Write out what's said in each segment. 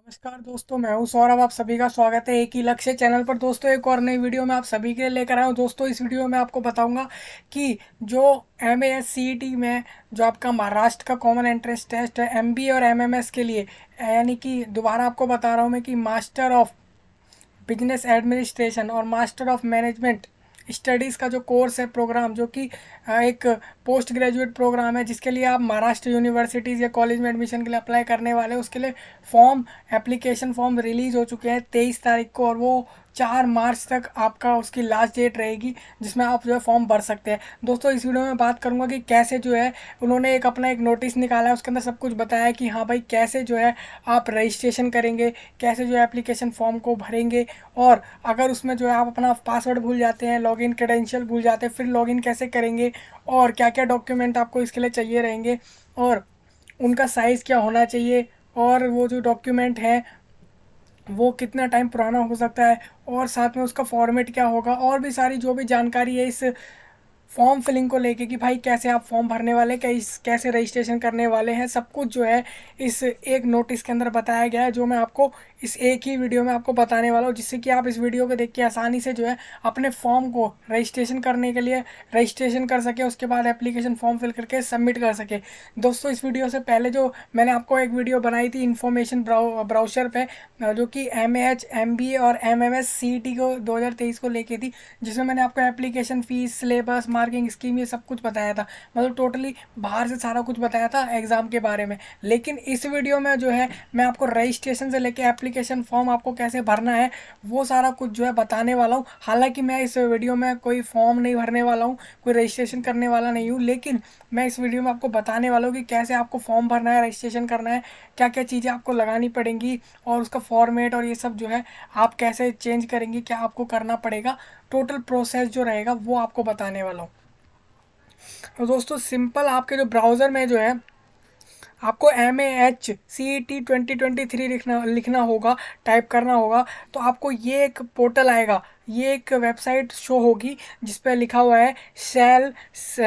नमस्कार दोस्तों, मैं हूं सौरभ। आप सभी का स्वागत है एक ही लक्ष्य चैनल पर। दोस्तों, एक और नई वीडियो में आप सभी के लिए लेकर आया हूं। दोस्तों, इस वीडियो में आपको बताऊंगा कि जो MAS CET में जो आपका महाराष्ट्र का कॉमन एंट्रेंस टेस्ट है MBA और MMS के लिए, यानी कि दोबारा आपको बता रहा हूं मैं कि मास्टर ऑफ बिजनेस एडमिनिस्ट्रेशन और मास्टर ऑफ मैनेजमेंट स्टडीज़ का जो कोर्स है, प्रोग्राम, जो कि एक पोस्ट ग्रेजुएट प्रोग्राम है, जिसके लिए आप महाराष्ट्र यूनिवर्सिटीज़ या कॉलेज में एडमिशन के लिए अप्लाई करने वाले हैं। उसके लिए एप्लीकेशन फॉर्म रिलीज़ हो चुके हैं 23 तारीख को, और वो 4 मार्च तक आपका उसकी लास्ट डेट रहेगी जिसमें आप जो है फॉर्म भर सकते हैं। दोस्तों, इस वीडियो में बात करूंगा कि कैसे जो है उन्होंने अपना एक नोटिस निकाला है, उसके अंदर सब कुछ बताया है कि हाँ भाई, कैसे जो है आप रजिस्ट्रेशन करेंगे, कैसे जो है एप्लीकेशन फॉर्म को भरेंगे, और अगर उसमें जो है आप अपना पासवर्ड भूल जाते हैं, लॉगिन क्रेडेंशियल भूल जाते हैं, फिर लॉगिन कैसे करेंगे, और क्या क्या डॉक्यूमेंट आपको इसके लिए चाहिए रहेंगे, और उनका साइज़ क्या होना चाहिए, और वो जो डॉक्यूमेंट है वो कितना टाइम पुराना हो सकता है, और साथ में उसका फॉर्मेट क्या होगा, और भी सारी जो भी जानकारी है इस फॉर्म फिलिंग को लेके कि भाई कैसे आप फॉर्म भरने वाले, कैसे रजिस्ट्रेशन करने वाले हैं, सब कुछ जो है इस एक नोटिस के अंदर बताया गया है, जो मैं आपको इस एक ही वीडियो में आपको बताने वाला हूँ, जिससे कि आप इस वीडियो को देख के आसानी से जो है अपने फॉर्म को रजिस्ट्रेशन करने के लिए रजिस्ट्रेशन कर सके, उसके बाद एप्लीकेशन फॉर्म फिल करके सबमिट कर सके। दोस्तों, इस वीडियो से पहले जो मैंने आपको एक वीडियो बनाई थी इन्फॉर्मेशन ब्राउचर पे, जो कि MAH MBA और MMS CET को 2023 को लेके थी, जिसमें मैंने आपको application fees, syllabus, marking scheme, ये सब कुछ बताया था। मतलब टोटली बाहर से सारा कुछ बताया था एग्ज़ाम के बारे में। लेकिन इस वीडियो में जो है मैं आपको रजिस्ट्रेशन से लेके एप्लीकेशन फॉर्म आपको कैसे भरना है वो सारा कुछ जो है बताने वाला हूँ। हालांकि मैं इस वीडियो में कोई फॉर्म नहीं भरने वाला हूँ, कोई रजिस्ट्रेशन करने वाला नहीं हूँ, लेकिन मैं इस वीडियो में आपको बताने वाला हूँ कि कैसे आपको फॉर्म भरना है, रजिस्ट्रेशन करना है, क्या क्या चीज़ें आपको लगानी पड़ेंगी, और उसका फॉर्मेट और ये सब जो है आप कैसे चेंज करेंगे, क्या आपको करना पड़ेगा, टोटल प्रोसेस जो रहेगा वो आपको बताने वाला हूँ। तो दोस्तों, सिंपल आपके जो ब्राउज़र में जो है आपको MAH CET 2023 लिखना होगा, टाइप करना होगा। तो आपको ये एक पोर्टल आएगा, ये एक वेबसाइट शो होगी जिस पे लिखा हुआ है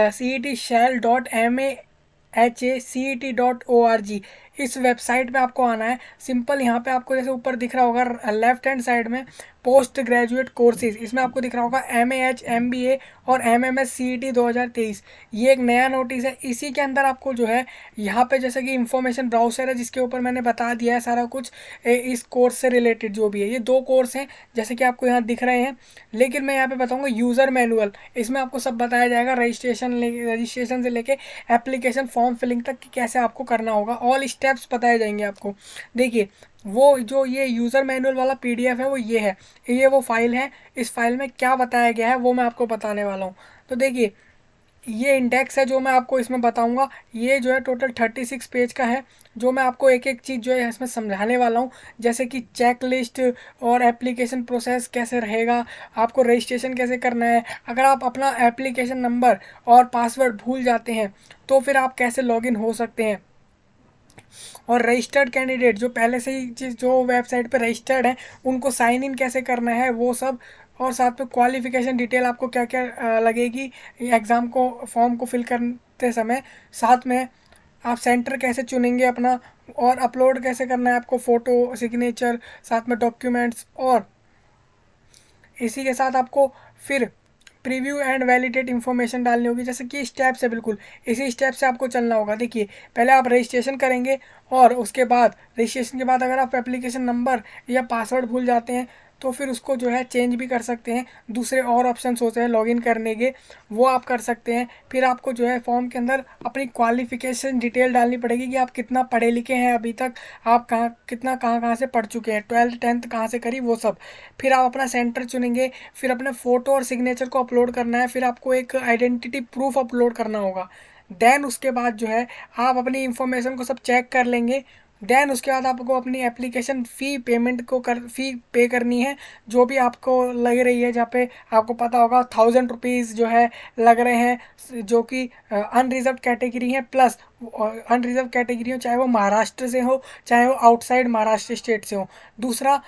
CET shell.MAHACET.org। इस वेबसाइट पे आपको आना है। सिंपल यहाँ पे आपको जैसे ऊपर दिख रहा होगा लेफ्ट हैंड साइड में पोस्ट ग्रेजुएट कोर्सेज, इसमें आपको दिख रहा होगा MAH MBA और MMS CET 2023। ये एक नया नोटिस है। इसी के अंदर आपको जो है यहाँ पे जैसे कि इंफॉर्मेशन ब्राउज़र है जिसके ऊपर मैंने बता दिया है सारा कुछ, इस कोर्स से रिलेटेड जो भी है। ये दो कोर्स हैं जैसे कि आपको यहाँ दिख रहे हैं, लेकिन मैं यहाँ पे बताऊँगा यूज़र मैनुअल। इसमें आपको सब बताया जाएगा, रजिस्ट्रेशन से लेके एप्लीकेशन फॉर्म फिलिंग तक कि कैसे आपको करना होगा, ऑल स्टेप्स बताए जाएंगे आपको। देखिए, वो जो ये यूज़र मैनुअल वाला PDF है वो ये है, ये वो फाइल है। इस फाइल में क्या बताया गया है वो मैं आपको बताने वाला हूँ। तो देखिए, ये इंडेक्स है जो मैं आपको इसमें बताऊंगा। ये जो है टोटल 36 पेज का है, जो मैं आपको एक एक चीज़ जो है इसमें समझाने वाला हूँ, जैसे कि चेक लिस्ट और एप्लीकेशन प्रोसेस कैसे रहेगा, आपको रजिस्ट्रेशन कैसे करना है, अगर आप अपना एप्लीकेशन नंबर और पासवर्ड भूल जाते हैं तो फिर आप कैसे लॉगिन हो सकते हैं, और रजिस्टर्ड कैंडिडेट जो पहले से ही जो वेबसाइट पर रजिस्टर्ड है उनको साइन इन कैसे करना है वो सब, और साथ में क्वालिफिकेशन डिटेल आपको क्या क्या लगेगी एग्ज़ाम को फॉर्म को फिल करते समय, साथ में आप सेंटर कैसे चुनेंगे अपना, और अपलोड कैसे करना है आपको फ़ोटो, सिग्नेचर, साथ में डॉक्यूमेंट्स, और इसी के साथ आपको फिर प्रीव्यू एंड वैलिडेट इन्फॉर्मेशन डालनी होगी। जैसे कि स्टेप्स है, बिल्कुल इसी स्टेप से आपको चलना होगा। देखिए, पहले आप रजिस्ट्रेशन करेंगे, और उसके बाद रजिस्ट्रेशन के बाद अगर आप एप्लीकेशन नंबर या पासवर्ड भूल जाते हैं तो फिर उसको जो है चेंज भी कर सकते हैं। दूसरे और ऑप्शंस होते हैं लॉगिन करने के, वो आप कर सकते हैं। फिर आपको जो है फॉर्म के अंदर अपनी क्वालिफिकेशन डिटेल डालनी पड़ेगी कि आप कितना पढ़े लिखे हैं अभी तक, आप कहाँ कहाँ से पढ़ चुके हैं, 12th 10th कहाँ से करी, वो सब। फिर आप अपना सेंटर चुनेंगे, फिर अपने फ़ोटो और सिग्नेचर को अपलोड करना है, फिर आपको एक आइडेंटिटी प्रूफ अपलोड करना होगा। देन उसके बाद जो है आप अपनी इंफॉर्मेशन को सब चेक कर लेंगे। देन उसके बाद आपको अपनी एप्लीकेशन फ़ी पे करनी है, जो भी आपको लग रही है, जहाँ पे आपको पता होगा 1000 रुपीज़ जो है लग रहे हैं, जो कि अनरिजर्व कैटेगरी है, प्लस अनरिजर्व कैटेगरी हो चाहे वो महाराष्ट्र से हो चाहे वो आउटसाइड महाराष्ट्र स्टेट से हो। दूसरा,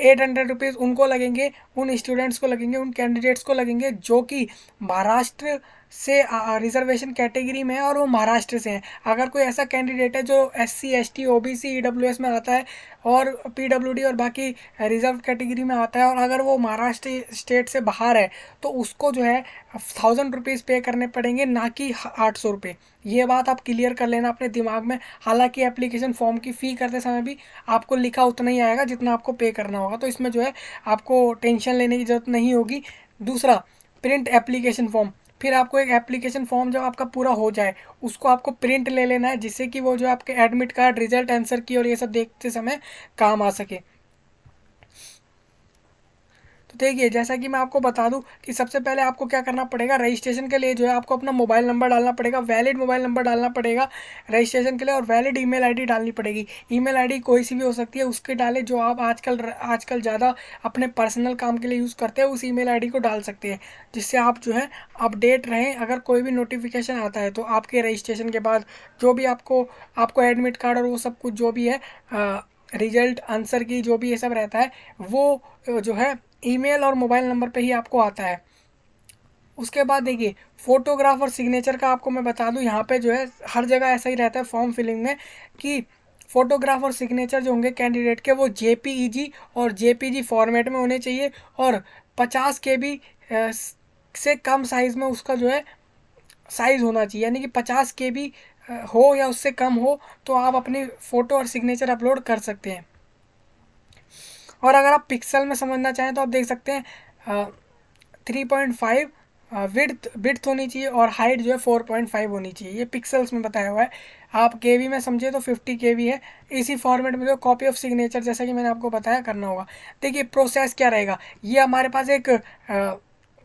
800 रुपीज़ उनको लगेंगे, उन स्टूडेंट्स को लगेंगे, उन कैंडिडेट्स को लगेंगे जो कि महाराष्ट्र से रिजर्वेशन कैटेगरी में है और वो महाराष्ट्र से हैं, अगर कोई ऐसा कैंडिडेट है जो SC ST OBC EWS में आता है और PWD और बाकी रिजर्व कैटेगरी में आता है, और अगर वो महाराष्ट्र स्टेट से बाहर है तो उसको जो है 1000 रुपीज़ पे करने पड़ेंगे, ना कि 800 रुपये। ये बात आप क्लियर कर लेना अपने दिमाग में। हालांकि एप्लीकेशन फॉर्म की फ़ी करते समय भी आपको लिखा उतना ही आएगा जितना आपको पे करना होगा, तो इसमें जो है आपको टेंशन लेने की ज़रूरत नहीं होगी। दूसरा, प्रिंट एप्लीकेशन फॉर्म। फिर आपको एक एप्लीकेशन फॉर्म जब आपका पूरा हो जाए उसको आपको प्रिंट ले लेना है, जिससे कि वो जो आपके एडमिट कार्ड, रिजल्ट, आंसर की और ये सब देखते समय काम आ सके। तो देखिए, जैसा कि मैं आपको बता दूं कि सबसे पहले आपको क्या करना पड़ेगा, रजिस्ट्रेशन के लिए जो है आपको अपना मोबाइल नंबर डालना पड़ेगा, वैलिड मोबाइल नंबर डालना पड़ेगा रजिस्ट्रेशन के लिए, और वैलिड ईमेल आईडी डालनी पड़ेगी। ईमेल आईडी कोई सी भी हो सकती है, उसके डाले जो आप आजकल ज़्यादा अपने पर्सनल काम के लिए यूज़ करते हैं, उस ईमेल आईडी को डाल सकते हैं, जिससे आप जो है अपडेट रहें। अगर कोई भी नोटिफिकेशन आता है तो आपके रजिस्ट्रेशन के बाद जो भी आपको एडमिट कार्ड और वो सब कुछ जो भी है, रिजल्ट, आंसर की जो भी ये सब रहता है, वो जो है ईमेल और मोबाइल नंबर पे ही आपको आता है। उसके बाद देखिए, फोटोग्राफ और सिग्नेचर का आपको मैं बता दूं, यहाँ पे जो है हर जगह ऐसा ही रहता है फॉर्म फिलिंग में कि फोटोग्राफ और सिग्नेचर जो होंगे कैंडिडेट के, वो JPEG और JPG फॉर्मेट में होने चाहिए, और 50 KB से कम साइज़ में उसका जो है साइज़ होना चाहिए, यानी कि 50 KB हो या उससे कम हो तो आप अपनी फ़ोटो और सिग्नेचर अपलोड कर सकते हैं। और अगर आप पिक्सल में समझना चाहें तो आप देख सकते हैं 3.5 विड्थ होनी चाहिए, और हाइट जो है 4.5 होनी चाहिए। ये पिक्सल्स में बताया हुआ है। आप केवी में समझे तो 50 KB है। इसी फॉर्मेट में जो कॉपी ऑफ सिग्नेचर, जैसा कि मैंने आपको बताया, करना होगा। देखिए प्रोसेस क्या रहेगा, ये हमारे पास एक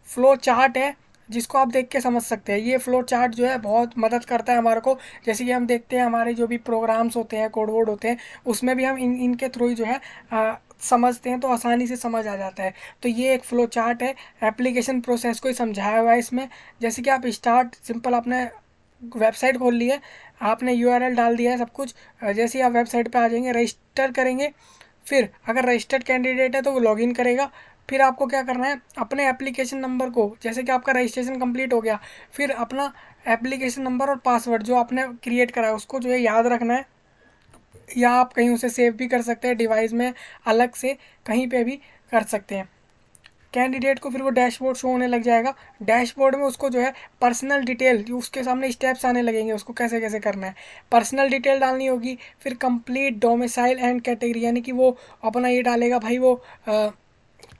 फ्लो चार्ट है जिसको आप देख के समझ सकते हैं। ये फ्लो चार्ट जो है बहुत मदद करता है हमारे को। जैसे कि हम देखते हैं हमारे जो भी प्रोग्राम्स होते हैं, कोड वर्ड होते हैं, उसमें भी हम इनके थ्रू ही जो है समझते हैं, तो आसानी से समझ आ जाता है। तो ये एक फ्लो चार्ट है, एप्लीकेशन प्रोसेस को ही समझाया हुआ है इसमें। जैसे कि आप स्टार्ट सिंपल आपने वेबसाइट खोल ली है, आपने URL डाल दिया है सब कुछ, जैसे ही आप वेबसाइट पे आ जाएंगे, रजिस्टर करेंगे। फिर अगर रजिस्टर्ड कैंडिडेट है तो वो लॉगिन करेगा। फिर आपको क्या करना है, अपने एप्लीकेशन नंबर को, जैसे कि आपका रजिस्ट्रेशन कंप्लीट हो गया, फिर अपना एप्लीकेशन नंबर और पासवर्ड जो आपने क्रिएट करा है उसको जो है याद रखना है, या आप कहीं उसे सेव भी कर सकते हैं डिवाइस में, अलग से कहीं पे भी कर सकते हैं। कैंडिडेट को फिर वो डैशबोर्ड शो होने लग जाएगा। डैशबोर्ड में उसको जो है पर्सनल डिटेल, उसके सामने स्टेप्स आने लगेंगे, उसको कैसे कैसे करना है। पर्सनल डिटेल डालनी होगी, फिर कंप्लीट डोमिसाइल एंड कैटेगरी, यानी कि वो अपना ये डालेगा भाई वो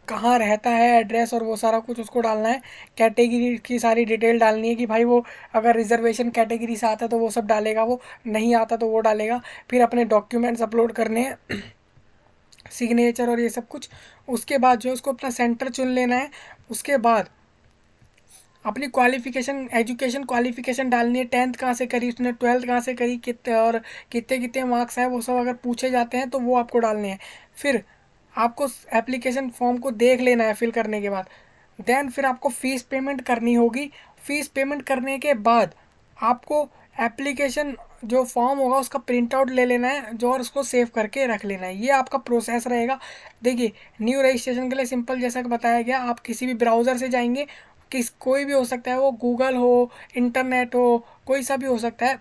कहाँ रहता है, एड्रेस और वो सारा कुछ उसको डालना है। कैटेगरी की सारी डिटेल डालनी है कि भाई वो अगर रिजर्वेशन कैटेगरी से आता है तो वो सब डालेगा, वो नहीं आता तो वो डालेगा। फिर अपने डॉक्यूमेंट्स अपलोड करने हैं, सिग्नेचर और ये सब कुछ। उसके बाद जो उसको अपना सेंटर चुन लेना है। उसके बाद अपनी क्वालिफिकेशन, एजुकेशन क्वालिफिकेशन डालनी है। 10th कहाँ से करी उसने, 12th कहाँ से करी, कितने और कितने कितने मार्क्स हैं, वो सब अगर पूछे जाते हैं तो वो आपको डालने हैं। फिर आपको एप्लीकेशन फॉर्म को देख लेना है फिल करने के बाद। देन फिर आपको फ़ीस पेमेंट करनी होगी। फ़ीस पेमेंट करने के बाद आपको एप्लीकेशन जो फॉर्म होगा उसका प्रिंट आउट ले लेना है जो, और उसको सेव करके रख लेना है। ये आपका प्रोसेस रहेगा। देखिए, न्यू रजिस्ट्रेशन के लिए सिंपल जैसा कि बताया गया, आप किसी भी ब्राउज़र से जाएंगे, कोई भी हो सकता है, वो गूगल हो, इंटरनेट हो, कोई सा भी हो सकता है,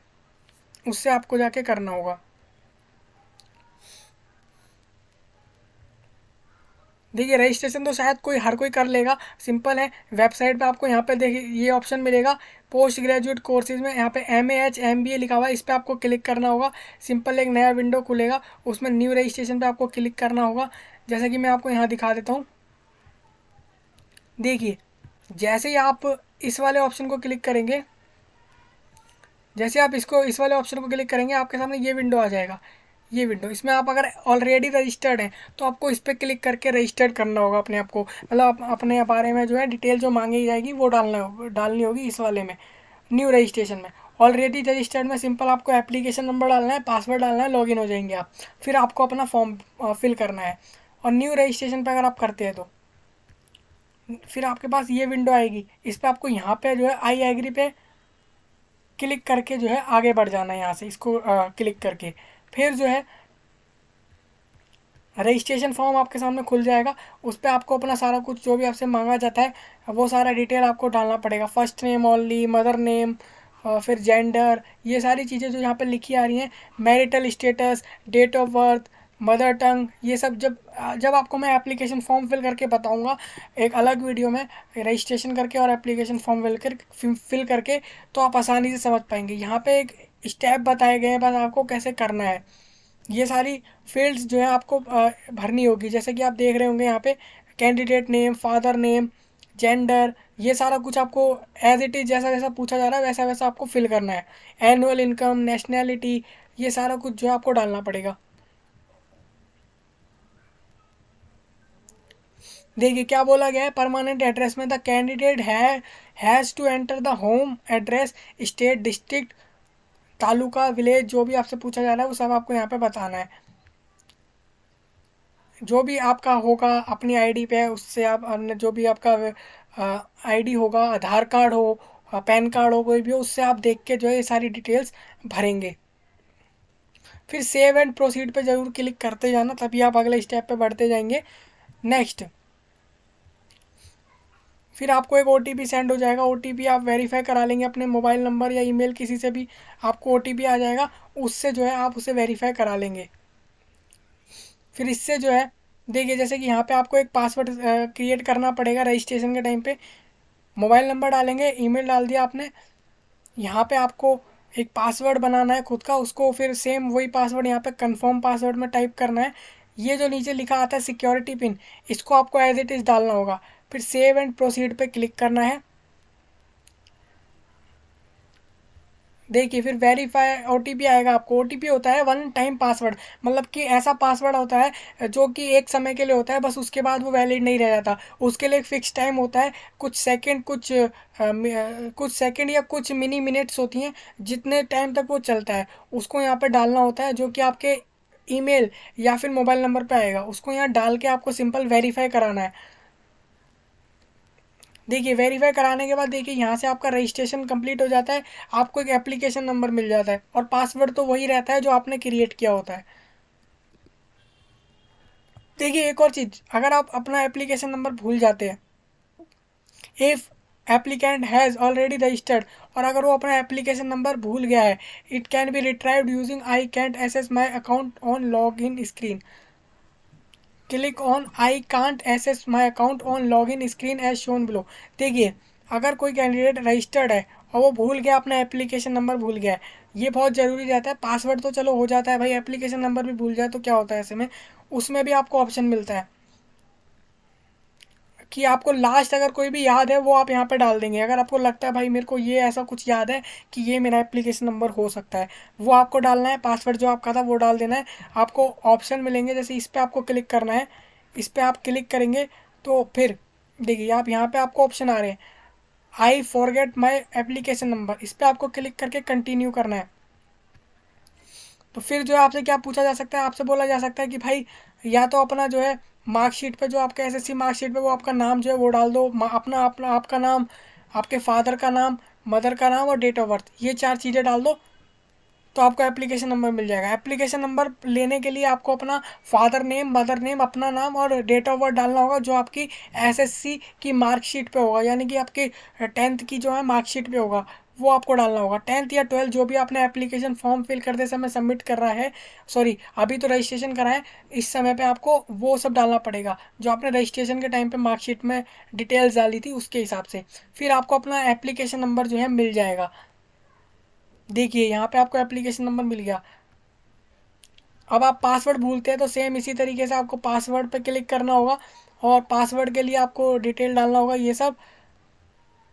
उससे आपको जाके करना होगा। देखिए, रजिस्ट्रेशन तो शायद हर कोई कर लेगा, सिंपल है। वेबसाइट पे आपको यहाँ पे देखिए ये ऑप्शन मिलेगा, पोस्ट ग्रेजुएट कोर्सेज में यहाँ पे MAH MBA लिखा हुआ है, इस पर आपको क्लिक करना होगा। सिंपल एक नया विंडो खुलेगा, उसमें न्यू रजिस्ट्रेशन पे आपको क्लिक करना होगा। जैसे कि मैं आपको यहाँ दिखा देता हूँ। देखिए, जैसे ही आप इस वाले ऑप्शन को क्लिक करेंगे, जैसे आप इस वाले ऑप्शन को क्लिक करेंगे, आपके सामने ये विंडो आ जाएगा। ये विंडो, इसमें आप अगर ऑलरेडी रजिस्टर्ड हैं तो आपको इस पर क्लिक करके रजिस्टर्ड करना होगा अपने आप को, मतलब अपने बारे में जो है डिटेल जो मांगी जाएगी वो डालनी होगी इस वाले में, न्यू रजिस्ट्रेशन में। ऑलरेडी रजिस्टर्ड में सिंपल आपको एप्लीकेशन नंबर डालना है, पासवर्ड डालना है, लॉगिन हो जाएंगे आप। फिर आपको अपना फॉर्म फिल करना है। और न्यू रजिस्ट्रेशन पर अगर आप करते हैं तो फिर आपके पास ये विंडो आएगी। इस पर आपको यहाँ पे जो है आई एग्री पे क्लिक करके जो है आगे बढ़ जाना है। यहाँ से इसको क्लिक करके फिर जो है रजिस्ट्रेशन फॉर्म आपके सामने खुल जाएगा। उस पर आपको अपना सारा कुछ जो भी आपसे मांगा जाता है वो सारा डिटेल आपको डालना पड़ेगा। First name only, mother name, फिर जेंडर, ये सारी चीज़ें जो यहाँ पे लिखी आ रही हैं, marital status, date of birth, mother tongue, ये सब जब जब आपको मैं एप्लीकेशन फॉर्म फिल करके बताऊंगा एक अलग वीडियो में, रजिस्ट्रेशन करके और एप्लीकेशन फॉर्म फिल करके, तो आप आसानी से समझ पाएंगे। यहाँ पे एक स्टेप बताए गए हैं, बस आपको कैसे करना है। ये सारी फील्ड्स जो है आपको भरनी होगी। जैसे कि आप देख रहे होंगे यहाँ पे candidate name, father name, gender, ये सारा कुछ आपको एज इट इज़ जैसा जैसा पूछा जा रहा है वैसा वैसा आपको फिल करना है। एनुअल इनकम, नेशनैलिटी, ये सारा कुछ जो है आपको डालना पड़ेगा। देखिए क्या बोला गया है, परमानेंट एड्रेस में the candidate has to enter the home address, state, district, taluka, village, जो भी आपसे पूछा जा रहा है वो सब आपको यहाँ पे बताना है। जो भी आपका होगा अपनी आईडी पे, उससे आप अन्य जो भी आपका आईडी होगा, आधार कार्ड हो, पैन कार्ड हो, कोई भी हो, उससे आप देख के जो है ये सारी डिटेल्स भरेंगे। फिर सेव एंड प्रोसीड पे ज़रूर क्लिक करते जाना, तभी आप अगले स्टेप पे बढ़ते जाएंगे। नेक्स्ट, फिर आपको एक ओटीपी सेंड हो जाएगा। ओटीपी आप वेरीफाई करा लेंगे अपने मोबाइल नंबर या ईमेल, किसी से भी आपको ओटीपी आ जाएगा, उससे जो है आप उसे वेरीफाई करा लेंगे। फिर इससे जो है देखिए, जैसे कि यहाँ पे आपको एक पासवर्ड क्रिएट करना पड़ेगा रजिस्ट्रेशन के टाइम पे। मोबाइल नंबर डालेंगे, ईमेल डाल दिया आपने, यहाँ पे आपको एक पासवर्ड बनाना है खुद का, उसको फिर सेम वही पासवर्ड यहाँ पे कंफर्म पासवर्ड में टाइप करना है। ये जो नीचे लिखा आता है सिक्योरिटी पिन, इसको आपको एज इट इज़ डालना होगा। फिर सेव एंड प्रोसीड पे क्लिक करना है। देखिए फिर वेरीफाई ओटीपी आएगा आपको। ओटीपी होता है वन टाइम पासवर्ड, मतलब कि ऐसा पासवर्ड होता है जो कि एक समय के लिए होता है, बस उसके बाद वो वैलिड नहीं रह जाता। उसके लिए एक फ़िक्स टाइम होता है, कुछ सेकंड, कुछ सेकंड या कुछ मिनी मिनट्स होती हैं, जितने टाइम तक वो चलता है उसको यहाँ पे डालना होता है, जो कि आपके ईमेल या फिर मोबाइल नंबर पे आएगा। उसको यहाँ डाल के आपको सिंपल वेरीफाई कराना है। देखिए वेरीफाई कराने के बाद देखिए यहाँ से आपका रजिस्ट्रेशन कंप्लीट हो जाता है। आपको एक एप्लीकेशन नंबर मिल जाता है और पासवर्ड तो वही रहता है जो आपने क्रिएट किया होता है। देखिए एक और चीज़, अगर आप अपना एप्लीकेशन नंबर भूल जाते हैं, if applicant has already registered, और अगर वो अपना एप्लीकेशन नंबर भूल गया है, it can be retrieved using I can't access my account on log in screen. Click on I can't access my account on log in screen as shown below. देखिए अगर कोई कैंडिडेट रजिस्टर्ड है और वो भूल गया, अपना एप्लीकेशन नंबर भूल गया है, ये बहुत ज़रूरी रहता है। पासवर्ड तो चलो हो जाता है भाई, एप्लीकेशन नंबर भी भूल जाए तो क्या होता है ऐसे में, उसमें भी आपको ऑप्शन मिलता है कि आपको लास्ट अगर कोई भी याद है वो आप यहाँ पे डाल देंगे। अगर आपको लगता है भाई मेरे को ये ऐसा कुछ याद है कि ये मेरा एप्लीकेशन नंबर हो सकता है, वो आपको डालना है। पासवर्ड जो आपका था वो डाल देना है। आपको ऑप्शन मिलेंगे, जैसे इस पर आपको क्लिक करना है। इस पर आप क्लिक करेंगे तो फिर देखिए आप यहाँ पे आपको ऑप्शन आ रहे हैं, I forget my application number, इस पर आपको क्लिक करके कंटिन्यू करना है। तो फिर जो है आपसे क्या पूछा जा सकता है, आपसे बोला जा सकता है कि भाई या तो अपना जो है मार्कशीट पे, जो आपका एसएससी मार्कशीट पे वो आपका नाम जो है वो डाल दो, अपना अपना आपका नाम, आपके फादर का नाम, मदर का नाम और डेट ऑफ बर्थ, ये चार चीज़ें डाल दो, तो आपको एप्लीकेशन नंबर मिल जाएगा। एप्लीकेशन नंबर लेने के लिए आपको अपना फादर नेम, मदर नेम, अपना नाम और डेट ऑफ बर्थ डालना होगा, जो आपकी एसएससी की मार्कशीट पे होगा, यानी कि आपकी 10th की जो है मार्कशीट पे होगा, वो आपको डालना होगा। 10th या 12th जो भी आपने एप्लीकेशन फॉर्म फिल करते समय सबमिट कर रहा है, सॉरी अभी तो रजिस्ट्रेशन करा है, इस समय पे आपको वो सब डालना पड़ेगा जो आपने रजिस्ट्रेशन के टाइम पे मार्कशीट में डिटेल्स डाली थी उसके हिसाब से। फिर आपको अपना एप्लीकेशन नंबर जो है मिल जाएगा। देखिए यहाँ पे आपको एप्लीकेशन नंबर मिल गया। अब आप पासवर्ड भूलते हैं तो सेम इसी तरीके से आपको पासवर्ड पे क्लिक करना होगा, और पासवर्ड के लिए आपको डिटेल डालना होगा, ये सब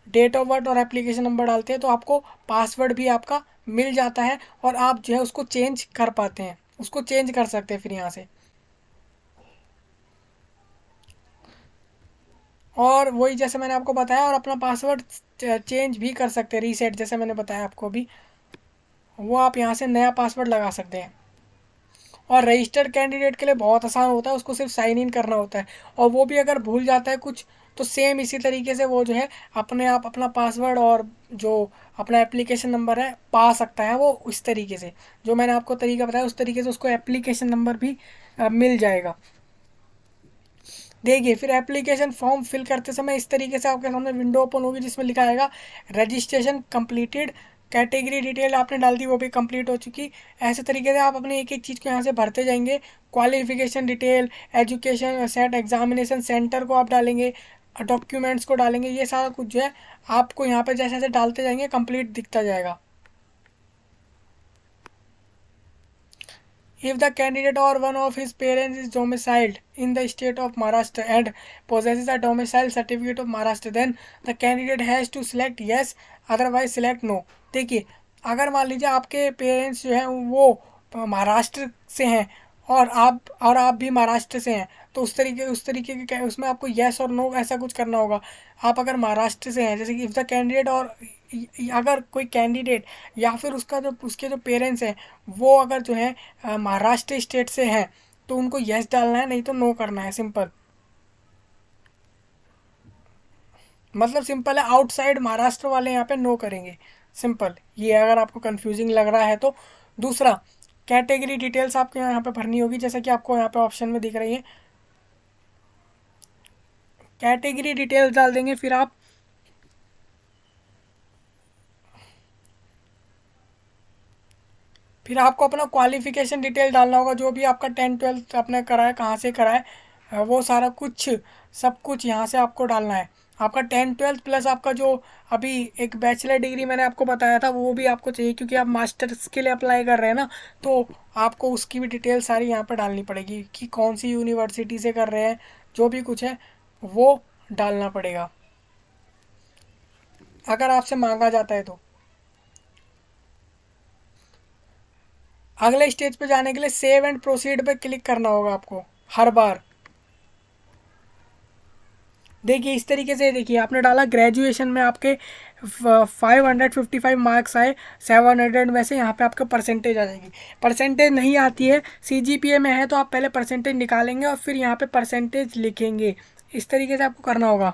डेट ऑफ बर्थ और एप्लीकेशन नंबर डालते हैं तो आपको पासवर्ड भी आपका मिल जाता है, और आप जो है उसको चेंज कर पाते हैं, उसको चेंज कर सकते हैं फिर यहाँ से। और वही जैसे मैंने आपको बताया, और अपना पासवर्ड चेंज भी कर सकते हैं, रीसेट, जैसे मैंने बताया आपको भी, वो आप यहाँ से नया पासवर्ड लगा सकते हैं। और रजिस्टर्ड कैंडिडेट के लिए बहुत आसान होता है, उसको सिर्फ साइन इन करना होता है, और वो भी अगर भूल जाता है कुछ तो सेम इसी तरीके से वो जो है अपने आप अपना पासवर्ड और जो अपना एप्लीकेशन नंबर है पा सकता है, वो इस तरीके से जो मैंने आपको तरीका बताया उस तरीके से उसको एप्लीकेशन नंबर भी मिल जाएगा। देखिए फिर एप्लीकेशन फॉर्म फिल करते समय इस तरीके से आपके सामने विंडो ओपन होगी जिसमें लिखा आएगा रजिस्ट्रेशन कंप्लीटेड, कैटेगरी डिटेल आपने डाल दी वो भी कंप्लीट हो चुकी। ऐसे तरीके से आप अपनी एक एक चीज़ को यहाँ से भरते जाएंगे। Qualification detail, education set, examination centre को आप डालेंगे, डॉक्यूमेंट्स को डालेंगे, ये सारा कुछ जो है आपको यहाँ पे जैसे जैसे डालते जाएंगे कंप्लीट दिखता जाएगा। If the candidate or one of his parents is domiciled in the state of Maharashtra and possesses a domicile certificate of Maharashtra, then the candidate has to select yes, otherwise select no। देखिए अगर मान लीजिए आपके parents जो हैं वो महाराष्ट्र से हैं और आप भी महाराष्ट्र से हैं, तो उस तरीके के उसमें आपको येस और नो ऐसा कुछ करना होगा। आप अगर महाराष्ट्र से हैं, जैसे कि इफ़ द कैंडिडेट और अगर कोई कैंडिडेट या फिर उसके जो पेरेंट्स हैं वो अगर जो है महाराष्ट्र स्टेट से हैं तो उनको यस डालना है, नहीं तो नो करना है। सिंपल, मतलब सिंपल है, आउटसाइड महाराष्ट्र वाले यहाँ पे नो करेंगे। सिंपल ये अगर आपको कंफ्यूजिंग लग रहा है तो। दूसरा, कैटेगरी डिटेल्स आपको यहाँ पे भरनी होगी जैसा कि आपको यहाँ पे ऑप्शन में दिख रही है। कैटेगरी डिटेल्स डाल देंगे, फिर आपको अपना क्वालिफिकेशन डिटेल डालना होगा, जो भी आपका 10-12 आपने करा है, कहाँ से करा है, वो सारा कुछ सब कुछ यहाँ से आपको डालना है। आपका 10-12 प्लस आपका जो अभी एक बैचलर डिग्री मैंने आपको बताया था वो भी आपको चाहिए, क्योंकि आप मास्टर्स के लिए अप्लाई कर रहे हैं ना, तो आपको उसकी भी डिटेल सारी यहाँ पर डालनी पड़ेगी कि कौन सी यूनिवर्सिटी से कर रहे हैं, जो भी कुछ है वो डालना पड़ेगा अगर आपसे मांगा जाता है तो। अगले स्टेज पे जाने के लिए सेव एंड प्रोसीड पे क्लिक करना होगा आपको हर बार। देखिए इस तरीके से, देखिए आपने डाला ग्रेजुएशन में आपके 555 मार्क्स आए 700 में से, यहाँ पे आपका परसेंटेज आ जाएगी। परसेंटेज नहीं आती है, सीजीपीए में है तो आप पहले परसेंटेज निकालेंगे और फिर यहाँ पे परसेंटेज लिखेंगे। इस तरीके से आपको करना होगा।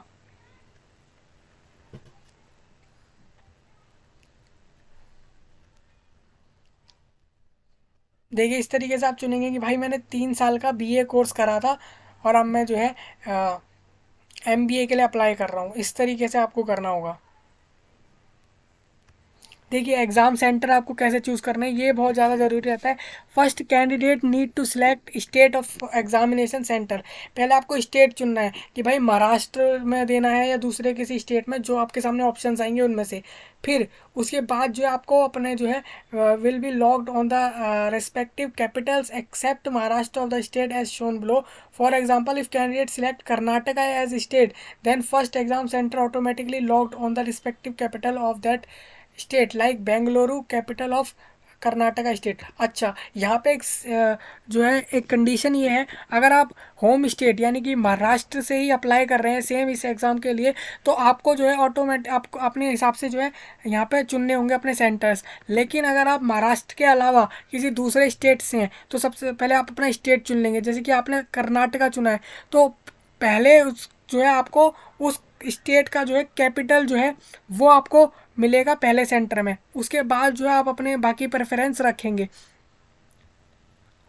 देखिए इस तरीके से आप चुनेंगे कि भाई मैंने 3 साल का बीए कोर्स करा था और अब मैं जो है एमबीए के लिए अप्लाई कर रहा हूँ। इस तरीके से आपको करना होगा। देखिए एग्ज़ाम सेंटर आपको कैसे चूज़ करना है ये बहुत ज़्यादा ज़रूरी रहता है। First candidate need to select state of examination centre. पहले आपको स्टेट चुनना है कि भाई महाराष्ट्र में देना है या दूसरे किसी स्टेट में, जो आपके सामने ऑप्शंस आएंगे उनमें से। फिर उसके बाद जो है आपको अपने जो है will be logged on the respective capitals except Maharashtra of the state as shown below. For example, if candidate select Karnataka as state, then first exam centre automatically logged on the respective capital of that state, like Bengaluru capital of Karnataka state. अच्छा, यहाँ पे एक जो है एक condition ये है, अगर आप होम स्टेट यानी कि महाराष्ट्र से ही अप्लाई कर रहे हैं सेम इस एग्ज़ाम के लिए, तो आपको जो है आपको अपने हिसाब से जो है यहाँ पे चुनने होंगे अपने सेंटर्स। लेकिन अगर आप महाराष्ट्र के अलावा किसी दूसरे स्टेट से हैं तो सबसे पहले आप अपना स्टेट चुन लेंगे। जैसे कि आपने कर्नाटका चुना है तो पहले जो है आपको उस स्टेट का जो है कैपिटल जो है वो आपको मिलेगा पहले सेंटर में। उसके बाद जो है आप अपने बाकी प्रेफरेंस रखेंगे।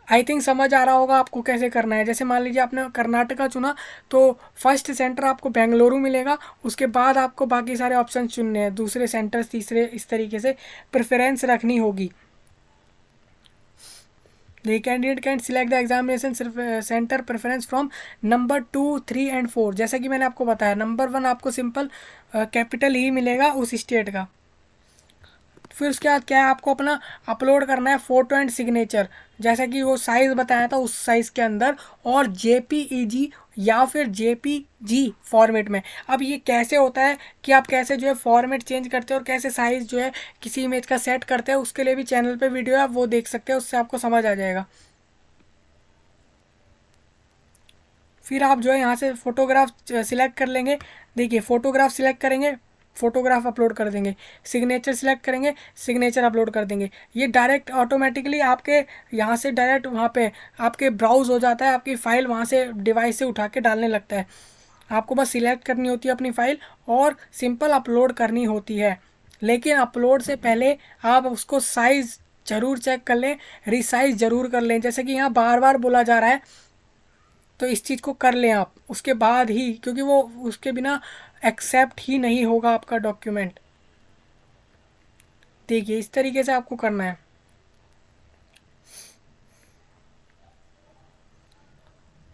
आई थिंक समझ आ रहा होगा आपको कैसे करना है। जैसे मान लीजिए आपने कर्नाटका चुना तो फर्स्ट सेंटर आपको बेंगलुरु मिलेगा, उसके बाद आपको बाकी सारे ऑप्शन चुनने हैं, दूसरे सेंटर्स तीसरे, इस तरीके से प्रेफरेंस रखनी होगी। The candidate can select the examination center preference from number 2, 3 and 4। जैसा कि मैंने आपको बताया, नंबर 1 आपको सिंपल कैपिटल ही मिलेगा उस स्टेट का। फिर उसके बाद क्या है, आपको अपना अपलोड करना है फ़ोटो एंड सिग्नेचर, जैसा कि वो साइज़ बताया था उस साइज़ के अंदर, और जेपीईजी या फिर जेपीजी फॉर्मेट में। अब ये कैसे होता है कि आप कैसे जो है फॉर्मेट चेंज करते हैं और कैसे साइज़ जो है किसी इमेज का सेट करते हैं, उसके लिए भी चैनल पे वीडियो है, आप वो देख सकते हैं, उससे आपको समझ आ जाएगा। फिर आप जो है यहाँ से फ़ोटोग्राफ सिलेक्ट कर लेंगे। देखिए फ़ोटोग्राफ सिलेक्ट करेंगे, फ़ोटोग्राफ अपलोड कर देंगे, सिग्नेचर सिलेक्ट करेंगे, सिग्नेचर अपलोड कर देंगे। ये डायरेक्ट ऑटोमेटिकली आपके यहाँ से डायरेक्ट वहाँ पे आपके ब्राउज़ हो जाता है, आपकी फ़ाइल वहाँ से डिवाइस से उठा के डालने लगता है। आपको बस सिलेक्ट करनी होती है अपनी फ़ाइल और सिंपल अपलोड करनी होती है। लेकिन अपलोड से पहले आप उसको साइज़ ज़रूर चेक कर लें, रिसाइज ज़रूर कर लें। जैसे कि यहाँ बार बार बोला जा रहा है, तो इस चीज़ को कर लें आप उसके बाद ही, क्योंकि वो उसके बिना एक्सेप्ट ही नहीं होगा आपका डॉक्यूमेंट। देखिए इस तरीके से आपको करना है।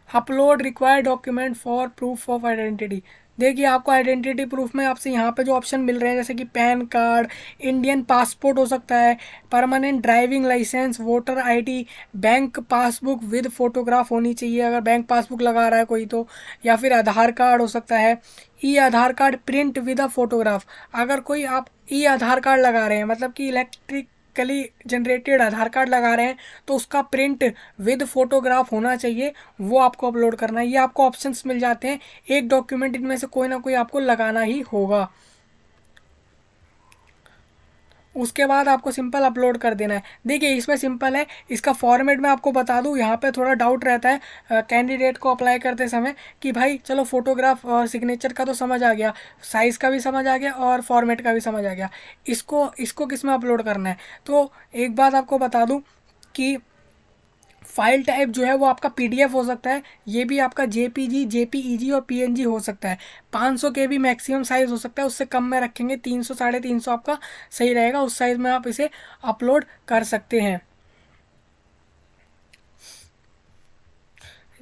Upload required document for proof of identity. देखिए आपको आइडेंटिटी प्रूफ में आपसे यहाँ पे जो ऑप्शन मिल रहे हैं, जैसे कि पैन कार्ड, इंडियन पासपोर्ट हो सकता है, permanent driving licence, voter ID, bank passbook with photograph होनी चाहिए अगर बैंक पासबुक लगा रहा है कोई तो, या फिर आधार कार्ड हो सकता है, e Aadhaar card print with a photograph. अगर कोई आप ई आधार कार्ड लगा रहे हैं, मतलब कि इलेक्ट्रिकली जनरेटेड आधार कार्ड लगा रहे हैं, तो उसका प्रिंट विद फोटोग्राफ होना चाहिए, वो आपको अपलोड करना है। ये आपको ऑप्शंस मिल जाते हैं, एक डॉक्यूमेंट इनमें से कोई ना कोई आपको लगाना ही होगा। उसके बाद आपको सिंपल अपलोड कर देना है। देखिए इसमें सिंपल है, इसका फॉर्मेट मैं आपको बता दूं, यहाँ पे थोड़ा डाउट रहता है कैंडिडेट को अप्लाई करते समय कि भाई चलो फोटोग्राफ और सिग्नेचर का तो समझ आ गया, साइज़ का भी समझ आ गया और फॉर्मेट का भी समझ आ गया, इसको इसको किस में अपलोड करना है। तो एक बात आपको बता दूँ कि फाइल टाइप जो है वो आपका पीडीएफ हो सकता है, ये भी आपका जेपीजी, जेपीईजी और पीएनजी हो सकता है। 500 के भी मैक्सिमम साइज़ हो सकता है, उससे कम में रखेंगे 300 350 आपका सही रहेगा, उस साइज़ में आप इसे अपलोड कर सकते हैं।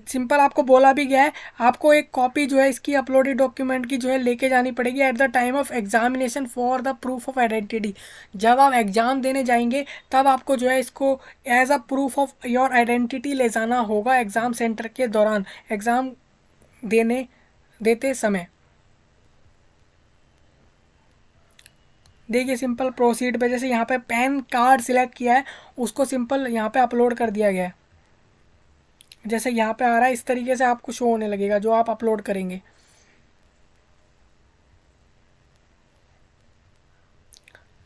सिंपल आपको बोला भी गया है, आपको एक कॉपी जो है इसकी अपलोडेड डॉक्यूमेंट की जो है लेके जानी पड़ेगी at the time of examination for the proof of identity. जब आप एग्ज़ाम देने जाएंगे तब आपको जो है इसको as a proof of your identity ले जाना होगा एग्ज़ाम सेंटर के दौरान, एग्ज़ाम देते समय। देखिए सिंपल प्रोसीड पे जैसे यहाँ पे पैन कार्ड सिलेक्ट किया है, उसको सिंपल यहाँ पे अपलोड कर दिया गया है। जैसे यहाँ पे आ रहा है इस तरीके से आपको शो होने लगेगा जो आप अपलोड करेंगे।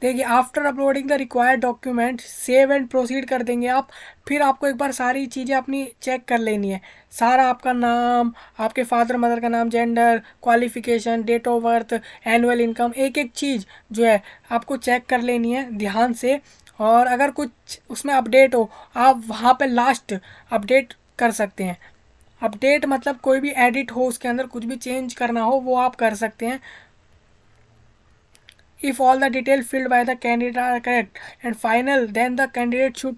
देखिए after uploading the required document save and proceed कर देंगे आप। फिर आपको एक बार सारी चीज़ें अपनी चेक कर लेनी है, सारा आपका नाम, आपके फादर मदर का नाम, gender, qualification, date of birth, annual income, एक एक चीज़ जो है आपको चेक कर लेनी है ध्यान से। और अगर कुछ उसमें अपडेट हो, आप वहाँ पे लास्ट अपडेट कर सकते हैं। अपडेट मतलब कोई भी एडिट हो, उसके अंदर कुछ भी चेंज करना हो वो आप कर सकते हैं। If all the details filled by the candidate are correct and final, then the candidate should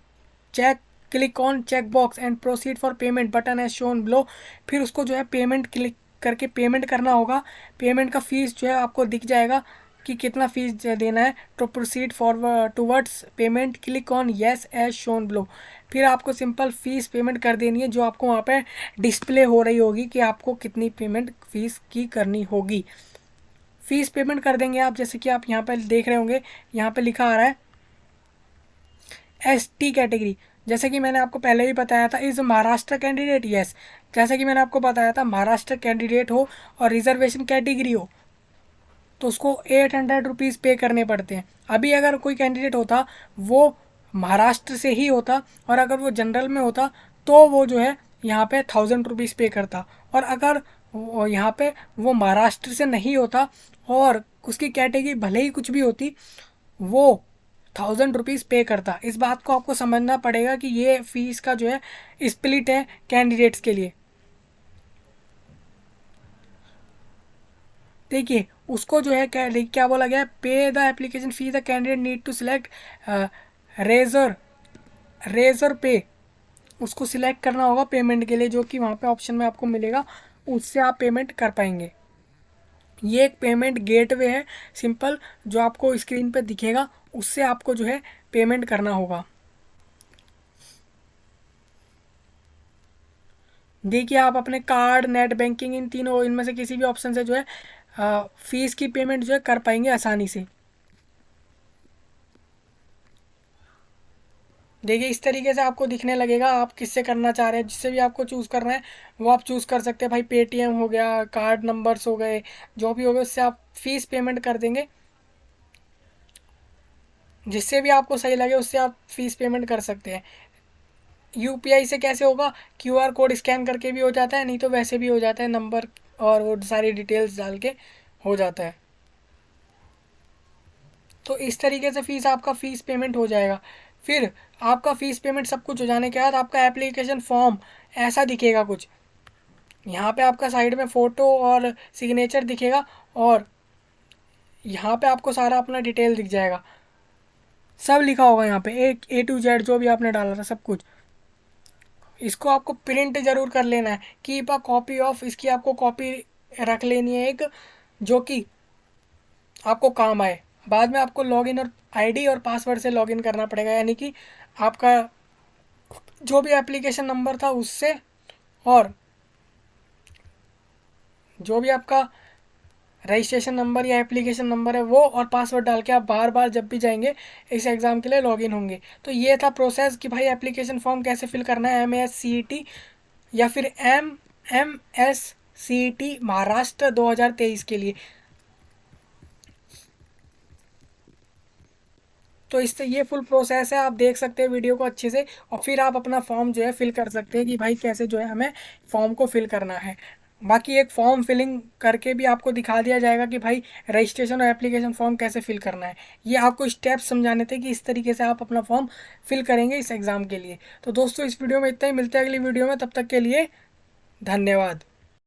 click on checkbox and proceed for payment button as shown below। फिर उसको जो है पेमेंट क्लिक करके पेमेंट करना होगा। पेमेंट का fees जो है आपको दिख जाएगा कि कितना फीस देना है। तो proceed forward towards payment, click on yes as shown below. फिर आपको सिंपल फीस पेमेंट कर देनी है, जो आपको वहाँ पे डिस्प्ले हो रही होगी कि आपको कितनी पेमेंट फीस की करनी होगी। फीस पेमेंट कर देंगे आप, जैसे कि आप यहाँ पर देख रहे होंगे, यहाँ पे लिखा आ रहा है एसटी कैटेगरी। जैसे कि मैंने आपको पहले ही बताया था, इज़ महाराष्ट्र कैंडिडेट, यस। जैसे कि मैंने आपको बताया था, महाराष्ट्र कैंडिडेट हो और रिजर्वेशन कैटेगरी हो तो उसको 800 रुपीज़ पे करने पड़ते हैं। अभी अगर कोई कैंडिडेट होता वो महाराष्ट्र से ही होता और अगर वो जनरल में होता तो वो जो है यहाँ पे 1000 रुपीज़ पे करता। और अगर यहाँ पे वो महाराष्ट्र से नहीं होता और उसकी कैटेगरी भले ही कुछ भी होती, वो 1000 रुपीज़ पे करता। इस बात को आपको समझना पड़ेगा कि ये फीस का जो है स्प्लिट है कैंडिडेट्स के लिए। देखिए उसको जो है क्या बोला गया है, pay the application fee the candidate need to select razor Razorpay. उसको सिलेक्ट करना होगा पेमेंट के लिए, जो कि वहाँ पे ऑप्शन में आपको मिलेगा, उससे आप पेमेंट कर पाएंगे। ये एक पेमेंट गेटवे है सिंपल, जो आपको स्क्रीन पे दिखेगा, उससे आपको जो है पेमेंट करना होगा। देखिए आप अपने कार्ड, नेट बैंकिंग, इन तीनों इनमें से किसी भी ऑप्शन से जो है फीस की पेमेंट जो है कर पाएंगे आसानी से। देखिए इस तरीके से आपको दिखने लगेगा, आप किससे करना चाह रहे हैं, जिससे भी आपको चूज़ करना है वो आप चूज़ कर सकते हैं। भाई पेटीएम हो गया, कार्ड नंबर्स हो गए, जो भी हो गए उससे आप फीस पेमेंट कर देंगे। जिससे भी आपको सही लगे उससे आप फीस पेमेंट कर सकते हैं। यूपीआई से कैसे होगा, क्यूआर कोड स्कैन करके भी हो जाता है, नहीं तो वैसे भी हो जाता है, नंबर और वो सारी डिटेल्स डाल के हो जाता है। तो इस तरीके से आपका फ़ीस पेमेंट हो जाएगा। फिर आपका फ़ीस पेमेंट सब कुछ हो जाने के बाद आपका एप्लीकेशन फॉर्म ऐसा दिखेगा कुछ। यहाँ पे आपका साइड में फ़ोटो और सिग्नेचर दिखेगा और यहाँ पे आपको सारा अपना डिटेल दिख जाएगा, सब लिखा होगा यहाँ पे, एक A to Z जो भी आपने डाला था सब कुछ। इसको आपको प्रिंट ज़रूर कर लेना है, कीप अ कॉपी ऑफ, इसकी आपको कॉपी रख लेनी है एक, जो कि आपको काम आए। बाद में आपको लॉगिन और आईडी और पासवर्ड से लॉगिन करना पड़ेगा, यानी कि आपका जो भी एप्लीकेशन नंबर था उससे, और जो भी आपका रजिस्ट्रेशन नंबर या एप्लीकेशन नंबर है वो, और पासवर्ड डाल के आप बार बार जब भी जाएंगे इस एग्ज़ाम के लिए लॉगिन होंगे। तो ये था प्रोसेस कि भाई एप्लीकेशन फॉर्म कैसे फिल करना है MASCET या फिर MMSCET महाराष्ट्र 2023 के लिए। तो इससे ये फुल प्रोसेस है, आप देख सकते हैं वीडियो को अच्छे से, और फिर आप अपना फॉर्म जो है फिल कर सकते हैं कि भाई कैसे जो है हमें फॉर्म को फिल करना है। बाकी एक फॉर्म फिलिंग करके भी आपको दिखा दिया जाएगा कि भाई रजिस्ट्रेशन और एप्लीकेशन फॉर्म कैसे फिल करना है। ये आपको स्टेप्स समझाने थे कि इस तरीके से आप अपना फॉर्म फिल करेंगे इस एग्ज़ाम के लिए। तो दोस्तों इस वीडियो में इतना ही, मिलते हैं अगली वीडियो में, तब तक के लिए धन्यवाद।